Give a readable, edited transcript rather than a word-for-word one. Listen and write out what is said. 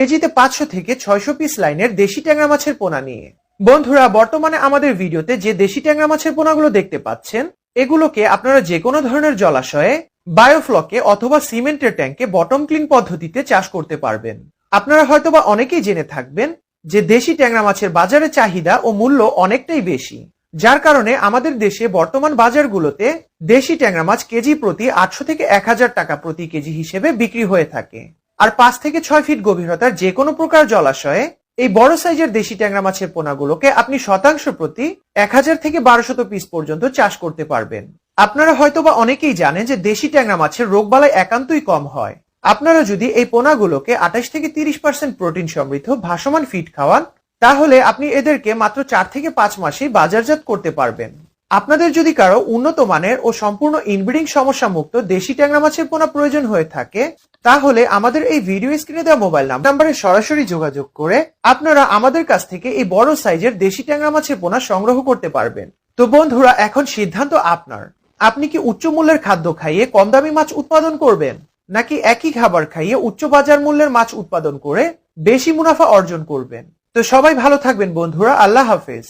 কেজিতে 500 থেকে 600 পিস লাইনের দেশি ট্যাংরা মাছের পোনা নিয়ে। বন্ধুরা, বর্তমানে আমাদের ভিডিওতে যে দেশি ট্যাংরা মাছের পোনাগুলো দেখতে পাচ্ছেন, এগুলোকে আপনারা যে কোনো ধরনের জলাশয়ে, বায়োফ্লকে অথবা সিমেন্টের ট্যাঙ্কে বটম ক্লিন পদ্ধতিতে চাষ করতে পারবেন। আপনারা হয়তোবা অনেকেই জেনে থাকবেন যে দেশি ট্যাংরা মাছের বাজারে চাহিদা ও মূল্য অনেকটাই বেশি, যার কারণে আমাদের দেশে বর্তমান বাজারগুলোতে দেশি ট্যাংরা মাছ কেজি প্রতি 800 থেকে 1000 টাকা প্রতি কেজি হিসেবে বিক্রি হয়ে থাকে। আর 5 থেকে 6 ফিট গভীরতার যে কোনো প্রকার জলাশয়ে এই বড় সাইজের দেশি ট্যাংরা মাছের পোনাগুলোকে আপনি শতাংশ প্রতি 1000 থেকে 1200 পিস পর্যন্ত চাষ করতে পারবেন। আপনারা হয়তোবা অনেকেই জানেন যে দেশি ট্যাংরা মাছের রোগবালাই একান্তই কম হয়। আপনারা যদি এই পোনাগুলোকে 28 থেকে 30% প্রোটিন সমৃদ্ধ ভাসমান ফিড খাওয়ান, তাহলে আপনি এদেরকে মাত্র 4 থেকে 5 মাসেই বাজারজাত করতে পারবেন। আপনাদের যদি কারো উন্নত মানের ও সম্পূর্ণ ইনব্রিডিং সমস্যা মুক্ত দেশি ট্যাংরা মাছের পোনা প্রয়োজন হয়ে থাকে, তাহলে আমাদের এই ভিডিও স্ক্রিনে দেওয়া মোবাইল নাম্বারে সরাসরি যোগাযোগ করে আপনারা আমাদের কাছ থেকে এই বড় সাইজের দেশি ট্যাংরা মাছের পোনা সংগ্রহ করতে পারবেন। তো বন্ধুরা, এখন সিদ্ধান্ত আপনার। আপনি কি উচ্চ মূল্যের খাদ্য খাইয়ে কম দামি মাছ উৎপাদন করবেন, নাকি একই খাবার খাইয়ে উচ্চ বাজার মূল্যের মাছ উৎপাদন করে বেশি মুনাফা অর্জন করবেন? তো সবাই ভালো থাকবেন বন্ধুরা, আল্লাহ হাফেজ।